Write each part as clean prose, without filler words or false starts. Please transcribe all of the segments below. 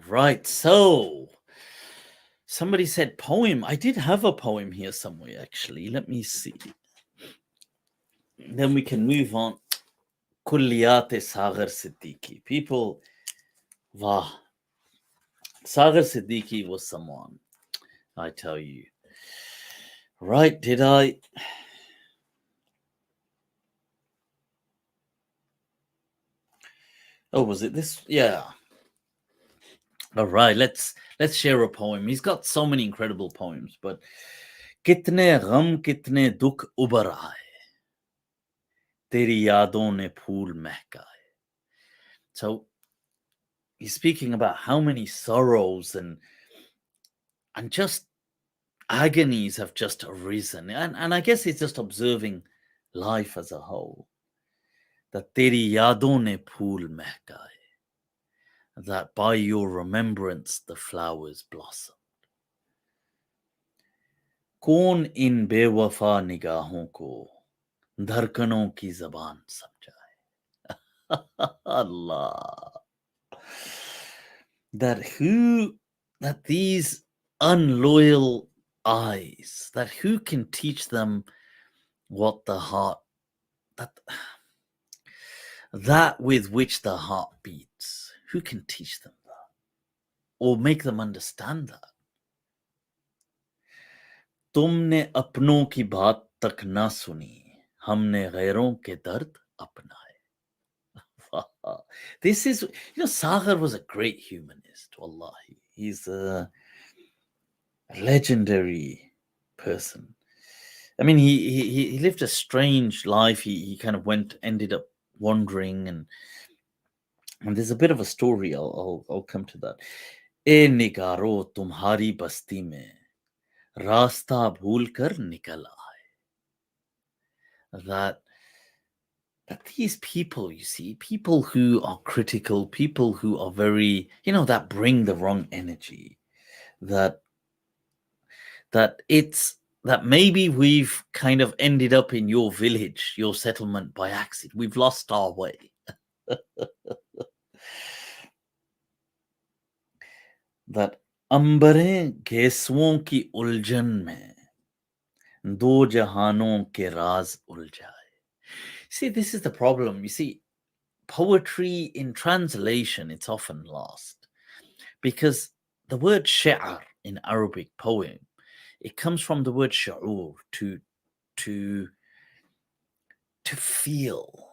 Right, so somebody said poem. I did have a poem here somewhere, actually. Let me see. Then we can move on. Kulliyat Saghar Siddiqui. People, wow. Saghar Siddiqui was someone, I tell you. Right, did I? Oh, was it this? Yeah. All right, let's share a poem. He's got so many incredible poems, but कितने गम कितने दुख उबर आए तेरी यादों ने फूल महकाए. So he's speaking about how many sorrows and just agonies have just arisen, and I guess he's just observing life as a whole. That तेरी यादों ने फूल महकाए, that by your remembrance the flowers blossom. कौन इन बेवफा निगाहों को धड़कनों की जबान समझाए. Allah. That these unloyal eyes, that who can teach them what the heart, that with which the heart beats, who can teach them that or make them understand that? तुमने अपनों की बात तक ना सुनी, हमने गैरों के दर्द अपनाए. This is, Saghar was a great humanist. Wallahi, he's a legendary person. I mean, he lived a strange life. He kind of ended up wandering, and there's a bit of a story. I'll come to that. ए निगारो तुम्हारी बस्ती में रास्ता भूल कर निकल आए. That these people, you see, people who are critical, people who are very, that bring the wrong energy, that maybe we've kind of ended up in your village, your settlement by accident. We've lost our way. That अंबरें घेसुओं की उलझन में दो जहानों के राज उलझाए. See, this is the problem. You see, poetry in translation, it's often lost because the word shi'r in Arabic poem, it comes from the word shu'ur, to feel.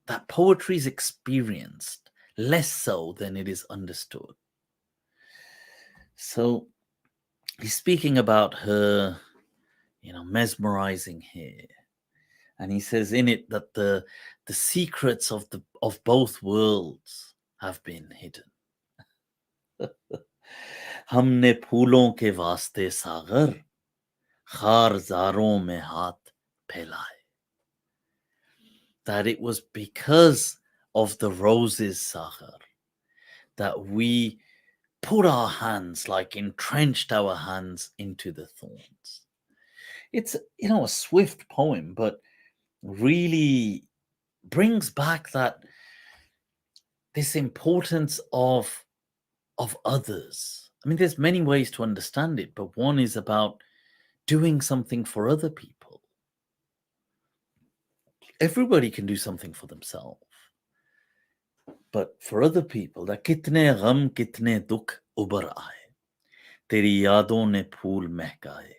That poetry is experienced less so than it is understood. So he's speaking about her, mesmerizing hair. And he says in it that the secrets of both worlds have been hidden. हमने फूलों के वास्ते सागर खारजारों में हाथ फैलाए. That it was because of the roses, Saghar, that we put our hands, like entrenched our hands into the thorns. It's, a swift poem, but really brings back this importance of others. I mean, there's many ways to understand it, but one is about doing something for other people. Everybody can do something for themselves, but for other people, that कितने गम कितने दुख उबर आए तेरी यादों ने फूल महकाए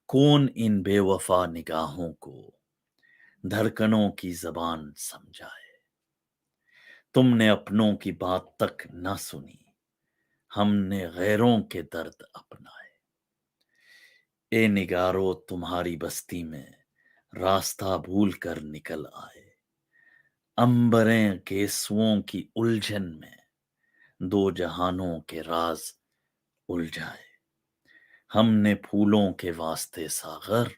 कौन इन बेवफा निगाहों को धड़कनों की जबान समझाए. तुमने अपनों की बात तक ना सुनी, हमने गैरों के दर्द अपनाए. ए निगारो तुम्हारी बस्ती में रास्ता भूल कर निकल आए. अंबरें केसुओं की उलझन में दो जहानों के राज उलझाए. हमने फूलों के वास्ते सागर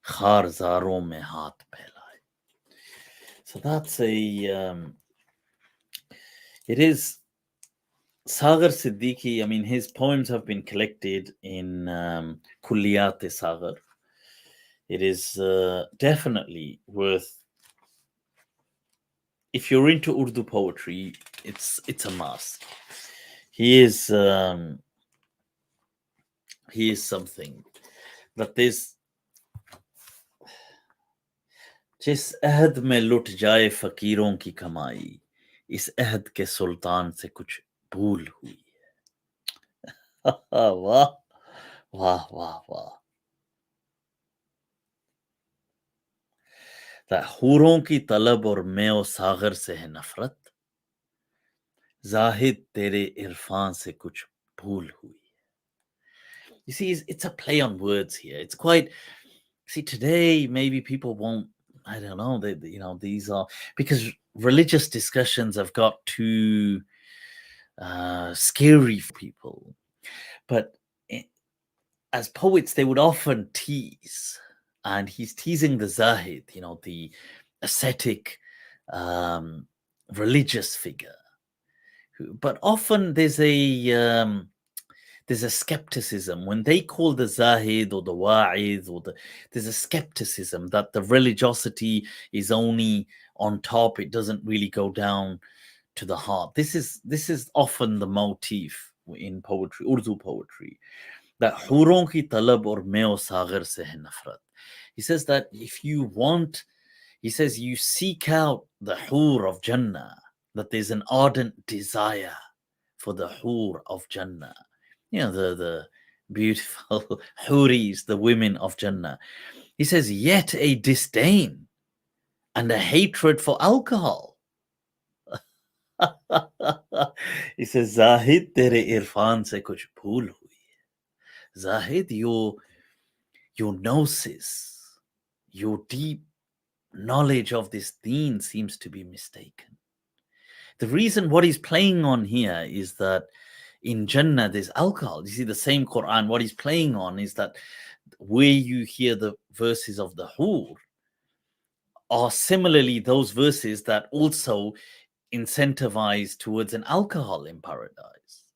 खारजारों में हाथ फैलाए. So that's it is Saghar Siddiqui. I mean, his poems have been collected in Kulliyat Saghar. It is definitely worth, if you're into Urdu poetry, it's a must. He is something that there's जिस अहद में लुट जाए फकीरों की कमाई इस अहद के सुल्तान से कुछ भूल हुई है वाह वाह वाह वाह हूरों की तलब और मैं और सागर से है नफरत जाहिद तेरे इरफान से कुछ भूल हुई You see, it's a play on words here. It's quite. See, today maybe people won't. I don't know. These are because religious discussions have got too scary for people. But as poets, they would often tease, and he's teasing the Zahid, the ascetic, religious figure. But often there's a skepticism when they call the Zahid or the Wa'id there's a skepticism that the religiosity is only on top. It doesn't really go down to the heart. This is often the motif in poetry, Urdu poetry, that huron ki talab or meo saghar se hai nafrat. He says that if you want, he says you seek out the hur of Jannah, that there's an ardent desire for the hur of Jannah. The beautiful huris, the women of Jannah. He says, yet a disdain and a hatred for alcohol. He says, Zahid tere irfan se kuch bhool hui. Zahid, your gnosis, your deep knowledge of this deen seems to be mistaken. The reason what he's playing on here is that in Jannah there's alcohol. You see, the same Quran, what he's playing on is that where you hear the verses of the Hur are similarly those verses that also incentivize towards an alcohol in paradise.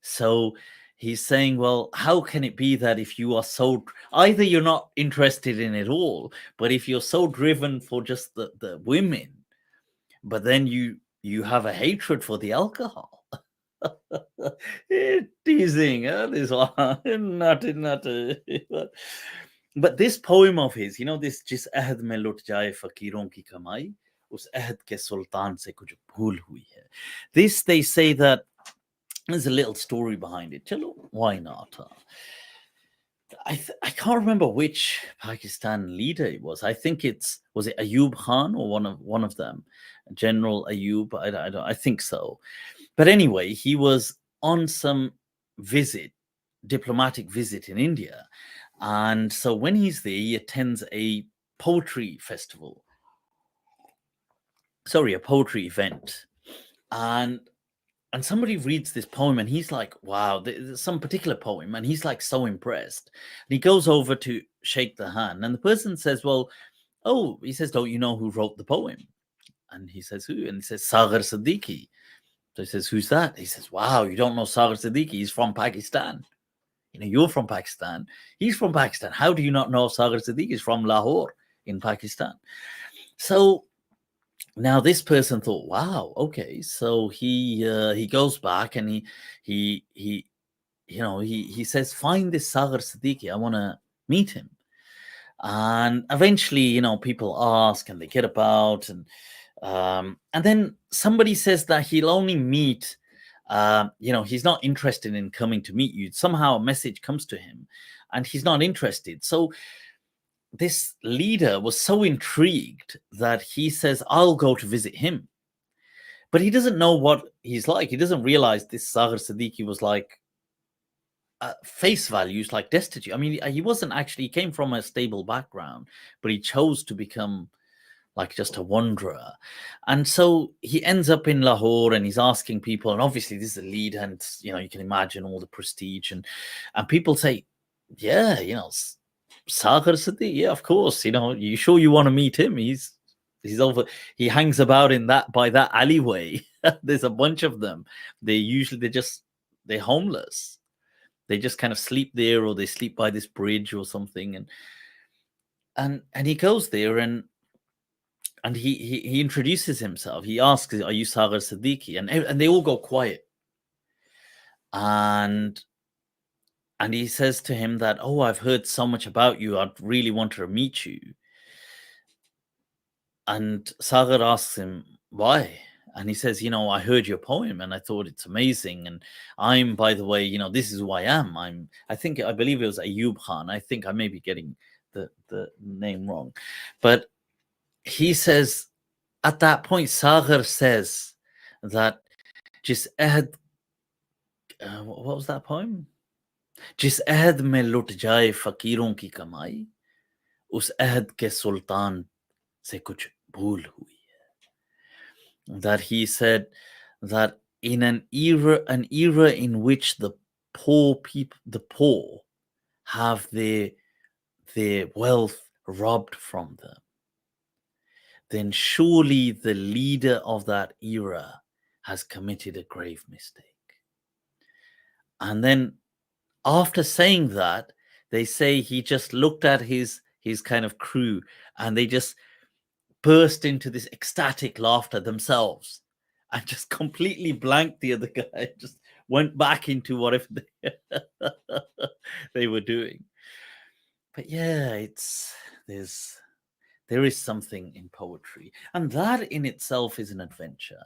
So he's saying, well, how can it be that if you are so, either you're not interested in it all, but if you're so driven for just the women, but then you have a hatred for the alcohol. Teasing, this one, not. But this poem of his, this jis ahad mein lut jaye fakiron ki kamai, us ahad ke sultan se kuch bhool hui hai. This, they say that there's a little story behind it. Chalo, why not? I can't remember which Pakistan leader it was. I think was it Ayub Khan or one of them, General Ayub. I think so. But anyway, he was on some diplomatic visit in India, and so when he's there, he attends a poetry festival. Sorry, a poetry event, and somebody reads this poem and he's like, wow, there's some particular poem, and he's like so impressed. And he goes over to shake the hand, and the person says, well, he says, don't you know who wrote the poem? And he says, who? And he says, Saghar Siddiqui. So he says, who's that? He says, wow, you don't know Saghar Siddiqui? He's from Pakistan. You're from Pakistan. He's from Pakistan. How do you not know Saghar Siddiqui? He's from Lahore in Pakistan. So now this person thought, wow, okay. So he goes back and he says, find this Saghar Siddiqui. I want to meet him. And eventually, people ask and they get about, and then somebody says that he'll only meet, he's not interested in coming to meet you. Somehow a message comes to him and he's not interested. So this leader was so intrigued that he says, I'll go to visit him. But he doesn't know what he's like. He doesn't realize this Saghar Siddiqui was like, face values, like destitute. I mean, he came from a stable background, but he chose to become like just a wanderer. And so he ends up in Lahore and he's asking people, and obviously this is a leader, and you can imagine all the prestige, and people say, yeah, Saghar Siddiqui, yeah, of course, you sure you want to meet him? He's over, he hangs about by that alleyway. There's a bunch of them. They're homeless. They just kind of sleep there, or they sleep by this bridge or something. And he goes there, and And he introduces himself. He asks, "Are you Saghar Siddiqui?" And they all go quiet. And he says to him that, "Oh, I've heard so much about you. I'd really want to meet you." And Saghar asks him, "Why?" And he says, "I heard your poem and I thought it's amazing. And I'm, by the way, this is who I am. I believe it was Ayub Khan. I think I may be getting the name wrong. But he says, at that point, Saghar says that Jis ahad, what was that poem? Jis ahad mein lut jaye fakiron ki kamai, us ahad ke sultan se kuch bhool hui. That he said that in an era in which the poor have their wealth robbed from them, then surely the leader of that era has committed a grave mistake. And then after saying that, they say he just looked at his kind of crew and they just burst into this ecstatic laughter themselves and just completely blanked the other guy, just went back into whatever they were doing. But yeah, there is something in poetry, and that in itself is an adventure.